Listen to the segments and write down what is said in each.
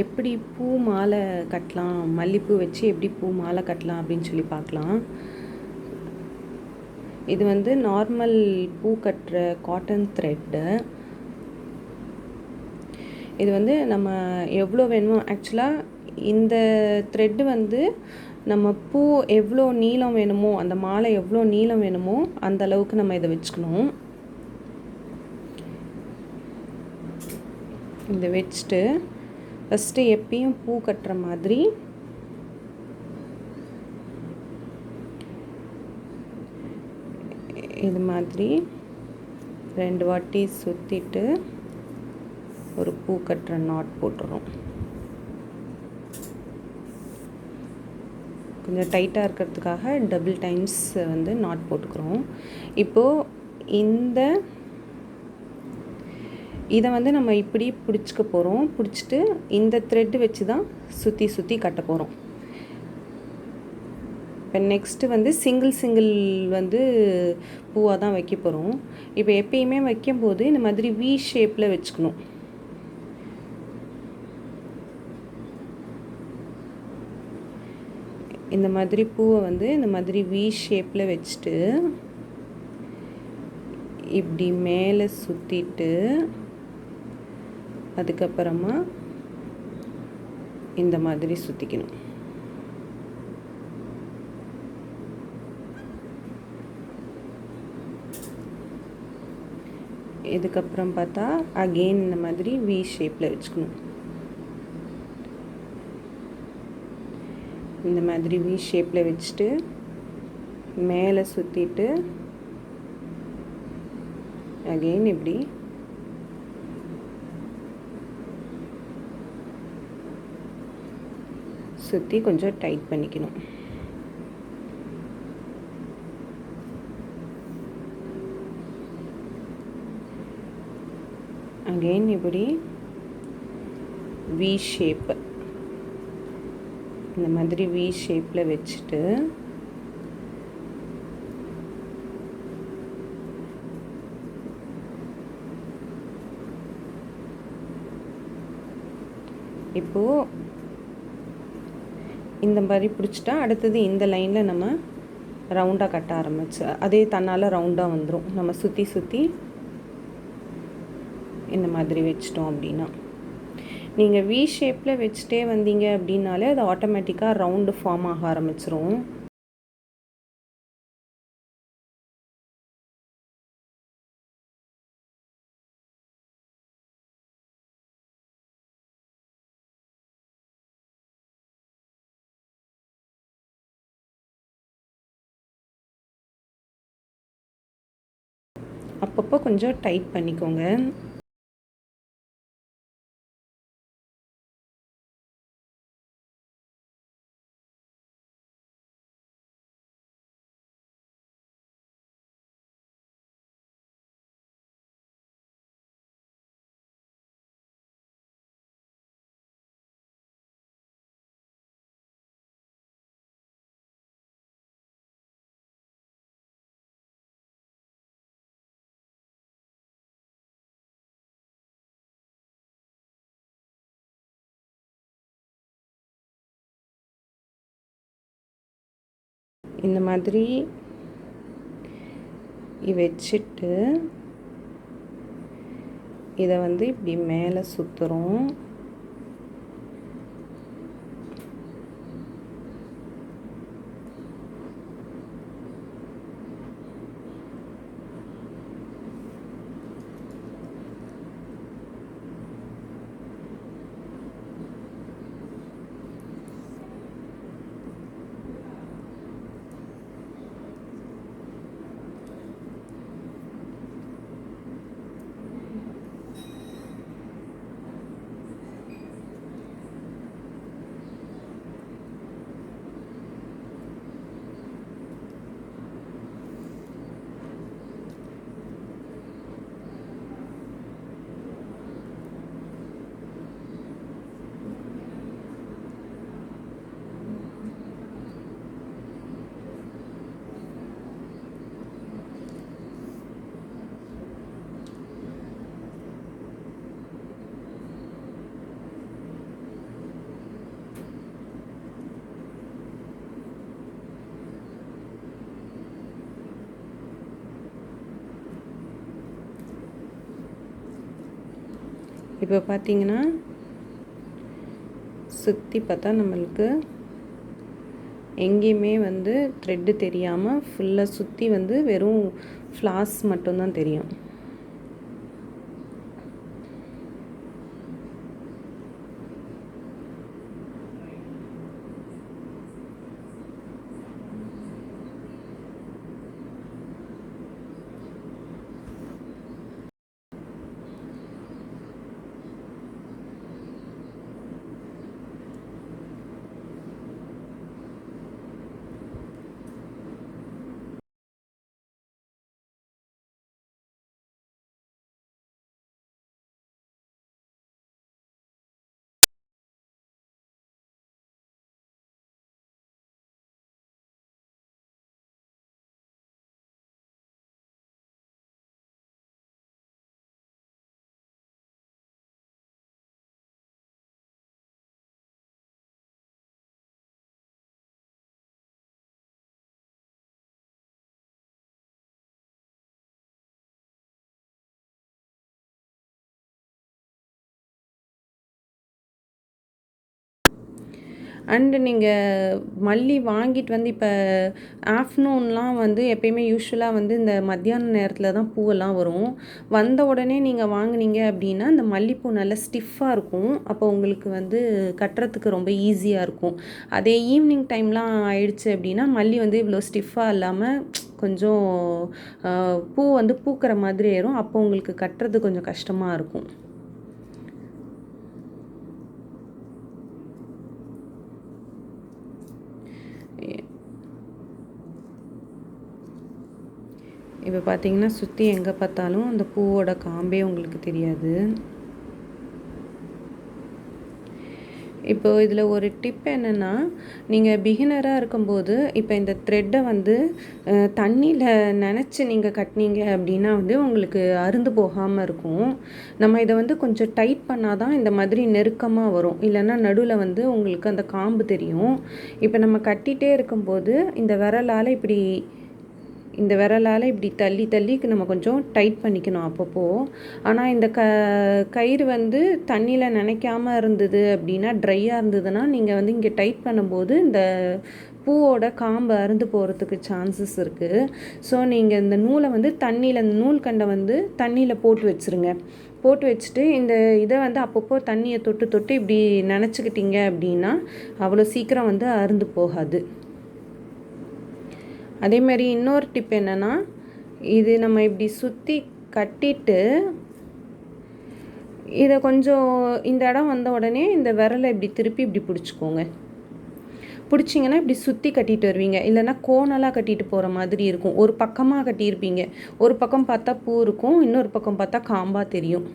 எப்படி பூ மாலை கட்டலாம், மல்லிப்பூ வச்சு எப்படி பூ மாலை கட்டலாம் அப்படின்னு சொல்லி பார்க்கலாம். இது வந்து நார்மல் பூ கட்டுற காட்டன் த்ரெட்டு. இது வந்து நம்ம எவ்வளோ வேணுமோ, ஆக்சுவலாக இந்த த்ரெட்டு வந்து நம்ம பூ எவ்வளோ நீளம் வேணுமோ, அந்த மாலை எவ்வளோ நீளம் வேணுமோ அந்த அளவுக்கு நம்ம இதை வச்சுக்கணும். இதை வச்சுட்டு ஃபஸ்ட்டு எப்பயும் பூ கட்டுற மாதிரி இது மாதிரி 2 வாட்டி சுற்றிட்டு ஒரு பூ கட்டுற நாட் போட்டுறோம். கொஞ்சம் டைட்டாக இருக்கிறதுக்காக டபுள் டைம்ஸ் வந்து நாட் போட்டுக்கிறோம். இப்போது இதை வந்து நம்ம இப்படி பிடிச்சிக்க போகிறோம். பிடிச்சிட்டு இந்த த்ரெட்டு வச்சு தான் சுற்றி கட்ட போகிறோம். இப்போ நெக்ஸ்ட்டு வந்து சிங்கிள் வந்து பூவாக தான் வைக்க போகிறோம். இப்போ எப்பயுமே வைக்கும்போது இந்த மாதிரி வி ஷேப்பில் வச்சுக்கணும். இந்த மாதிரி பூவை வந்து இந்த மாதிரி வி ஷேப்பில் வச்சுட்டு இப்படி மேலே சுற்றிட்டு அதுக்கப்புறமா இந்த மாதிரி சுற்றிக்கணும். இதுக்கப்புறம் பார்த்தா அகெயின் இந்த மாதிரி வி ஷேப்பில் வச்சுக்கணும். இந்த மாதிரி வி ஷேப்பில் வச்சுட்டு மேலே சுற்றிட்டு அகெயின் இப்படி சுற்றி கொஞ்சம் டைட் பண்ணிக்கணும். அகெயின் இப்படி வி ஷேப், இந்த மாதிரி வி ஷேப்பில் வச்சுட்டு இப்போது இந்த மாதிரி பிடிச்சிட்டா அடுத்தது இந்த லைனில் நம்ம ரவுண்டாக கட்ட ஆரம்பிச்சு அதே தன்னால் ரவுண்டாக வந்துடும். நம்ம சுற்றி இந்த மாதிரி வச்சிட்டோம் அப்படின்னா, நீங்கள் வி ஷேப்பில் வச்சுட்டே வந்தீங்க அப்படின்னாலே அது ஆட்டோமேட்டிக்காக ரவுண்டு ஃபார்ம் ஆக ஆரம்பிச்சிரும். அப்பப்போ கொஞ்சம் டைட் பண்ணிக்கோங்க. இந்த மாதிரி வச்சுட்டு இதை வந்து இப்படி மேலே சுற்றுறோம். இப்போ பார்த்தீங்கன்னா சுற்றி பார்த்தா நம்மளுக்கு எங்கேயுமே வந்து த்ரெட்டு தெரியாமல் ஃபுல்லாக சுற்றி வந்து வெறும் ஃப்ளாஸ் மட்டும்தான் தெரியும். அண்டு நீங்கள் மல்லி வாங்கிட்டு வந்து இப்போ ஆஃப்டர்நூன்லாம் வந்து எப்பயுமே யூஸ்வலாக வந்து இந்த மத்தியான நேரத்தில் தான் பூவெல்லாம் வரும். வந்த உடனே நீங்கள் வாங்குனீங்க அப்படின்னா இந்த மல்லிப்பூ நல்லா ஸ்டிஃபாக இருக்கும். அப்போ உங்களுக்கு வந்து கட்டுறதுக்கு ரொம்ப ஈஸியாக இருக்கும். அதே ஈவினிங் டைம்லாம் ஆயிடுச்சு அப்படின்னா மல்லி வந்து இவ்வளோ ஸ்டிஃபாக இல்லாமல் கொஞ்சம் பூ வந்து பூக்கிற மாதிரி ஆயிரும். அப்போ உங்களுக்கு கட்டுறது கொஞ்சம் கஷ்டமாக இருக்கும். இப்போ பார்த்தீங்கன்னா சுற்றி எங்கே பார்த்தாலும் அந்த பூவோட காம்பே உங்களுக்கு தெரியாது. இப்போ இதில் ஒரு டிப் என்னென்னா, நீங்கள் பிகினராக இருக்கும்போது இப்போ இந்த த்ரெட்டை வந்து தண்ணியில் நனைச்சி நீங்கள் கட்டினீங்க அப்படின்னா வந்து உங்களுக்கு அறுந்து போகாமல் இருக்கும். நம்ம இதை வந்து கொஞ்சம் டைட் பண்ணால் தான் இந்த மாதிரி நெருக்கமாக வரும். இல்லைன்னா நடுவில் வந்து உங்களுக்கு அந்த காம்பு தெரியும். இப்போ நம்ம கட்டிகிட்டே இருக்கும்போது இந்த விரலால் இப்படி தள்ளி தள்ளி நம்ம கொஞ்சம் டைட் பண்ணிக்கணும் அப்பப்போ. ஆனால் இந்த கயிறு வந்து தண்ணியில் நனைக்காமல் இருந்தது அப்படின்னா, ட்ரையாக இருந்ததுன்னா நீங்கள் வந்து இங்கே டைட் பண்ணும்போது இந்த பூவோட காம்பு அறுந்து போகிறதுக்கு சான்சஸ் இருக்குது. ஸோ நீங்கள் இந்த நூலை வந்து இந்த நூல் கண்டை வந்து தண்ணியில் போட்டு வச்சுருங்க. போட்டு வச்சுட்டு இந்த இதை வந்து அப்பப்போ தண்ணியை தொட்டு தொட்டு இப்படி நனைச்சிக்கிட்டீங்க அப்படின்னா அவ்வளோ சீக்கிரம் வந்து அறுந்து போகாது. அதே மாதிரி இன்னொரு டிப் என்னென்னா, இது நம்ம இப்படி சுற்றி கட்டிட்டு இதை கொஞ்சம் இந்த இடம் வந்த உடனே இந்த விரலை இப்படி திருப்பி இப்படி பிடிச்சிக்கோங்க. பிடிச்சிங்கன்னா இப்படி சுற்றி கட்டிட்டு வருவீங்க. இல்லைன்னா கோணலாக கட்டிட்டு போகிற மாதிரி இருக்கும். ஒரு பக்கமாக கட்டியிருப்பீங்க. ஒரு பக்கம் பார்த்தா பூ இருக்கும், இன்னொரு பக்கம் பார்த்தா காம்பாக தெரியும்.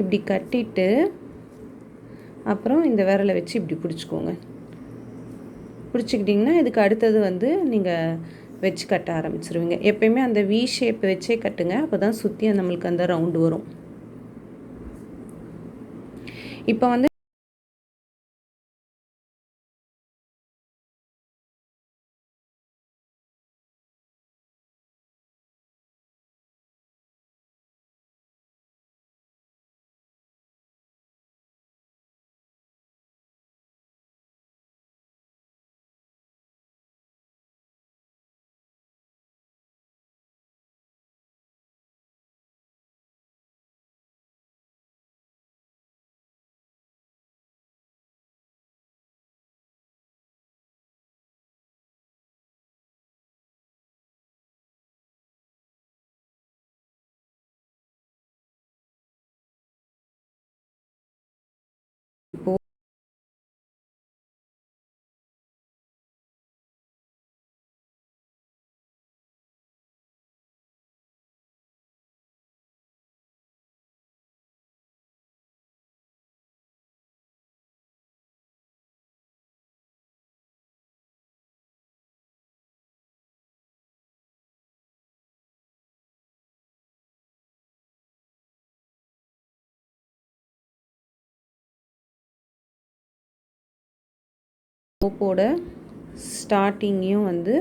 இப்படி கட்டிட்டு அப்புறம் இந்த விரலை வச்சு இப்படி பிடிச்சிக்கோங்க. பிடிச்சிக்கிட்டிங்கன்னா இதுக்கு அடுத்தது வந்து நீங்கள் வச்சு கட்ட ஆரம்பிச்சிருவீங்க. எப்பயுமே அந்த வி ஷேப் வச்சே கட்டுங்க. அப்போ தான் சுற்றி நம்மளுக்கு அந்த ரவுண்டு வரும். இப்போ வந்து இப்போ ரோப்போட ஸ்டார்டிங்கையும் வந்து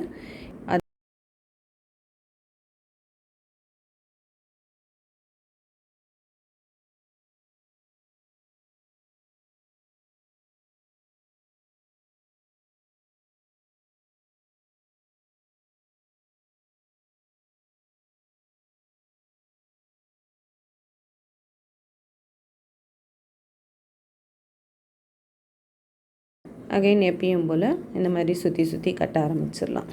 அகைன் எப்பயும் போல் இந்த மாதிரி சுற்றி சுற்றி கட்ட ஆரம்பிச்சிடலாம்.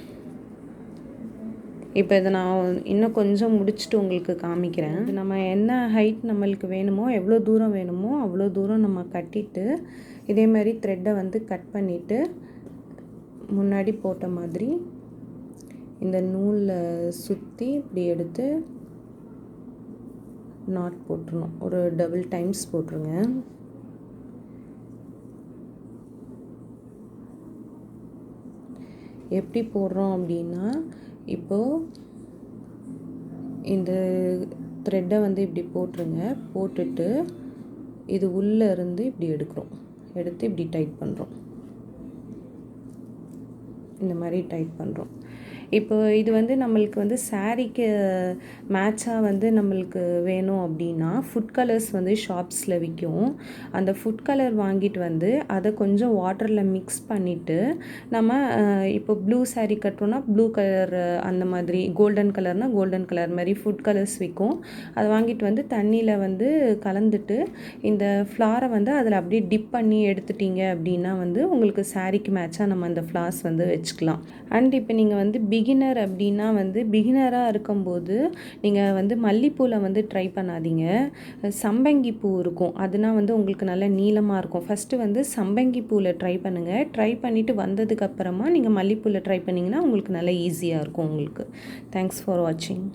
இப்போ இதை நான் இன்னும் கொஞ்சம் முடிச்சுட்டு உங்களுக்கு காமிக்கிறேன். நம்ம என்ன ஹைட் நம்மளுக்கு வேணுமோ, எவ்வளோ தூரம் வேணுமோ அவ்வளோ தூரம் நம்ம கட்டிட்டு இதே மாதிரி த்ரெட்டை வந்து கட் பண்ணிவிட்டு முன்னாடி போட்ட மாதிரி இந்த நூலில் சுற்றி இப்படி எடுத்து நாட் போட்டுருணும். ஒரு டபுள் டைம்ஸ் போட்டுருங்க. எப்படி போடுறோம் அப்படின்னா, இப்போது இந்த த்ரெட்டை வந்து இப்படி போட்டுருங்க. போட்டுட்டு இது உள்ளே இருந்து இப்படி எடுத்து இப்படி டைட் பண்ணுறோம். இந்த மாதிரி டைட் பண்ணுறோம். இப்போ இது வந்து நம்மளுக்கு வந்து சாரீக்கு மேட்சாக வந்து நம்மளுக்கு வேணும் அப்படின்னா ஃபுட் கலர்ஸ் வந்து ஷாப்ஸில் விற்கும். அந்த ஃபுட் கலர் வாங்கிட்டு வந்து அதை கொஞ்சம் வாட்டரில் மிக்ஸ் பண்ணிவிட்டு நம்ம இப்போ ப்ளூ சாரீ கட்டுறோன்னா ப்ளூ கலர், அந்த மாதிரி கோல்டன் கலர்னால் கோல்டன் கலர் மாதிரி ஃபுட் கலர்ஸ் விற்கும். அதை வாங்கிட்டு வந்து தண்ணியில் வந்து கலந்துட்டு இந்த ஃப்ளாரை வந்து அதில் அப்படியே டிப் பண்ணி எடுத்துட்டிங்க அப்படின்னா வந்து உங்களுக்கு சாரீக்கு மேட்சாக நம்ம அந்த ஃப்ளார்ஸ் வந்து வச்சுக்கலாம். அண்ட் இப்போ நீங்கள் வந்து பிகினர் அப்படின்னா வந்து பிகினராக இருக்கும்போது நீங்கள் வந்து மல்லிப்பூவில் வந்து ட்ரை பண்ணாதீங்க. சம்பங்கி பூ இருக்கும், அதுனா வந்து உங்களுக்கு நல்ல நீளமாக இருக்கும். ஃபஸ்ட்டு வந்து சம்பங்கி பூவில் ட்ரை பண்ணுங்கள். ட்ரை பண்ணிவிட்டு வந்ததுக்கப்புறமா நீங்கள் மல்லிப்பூவில் ட்ரை பண்ணிங்கன்னா உங்களுக்கு நல்லா ஈஸியாக இருக்கும் உங்களுக்கு. தேங்க்ஸ் ஃபார் வாட்சிங்.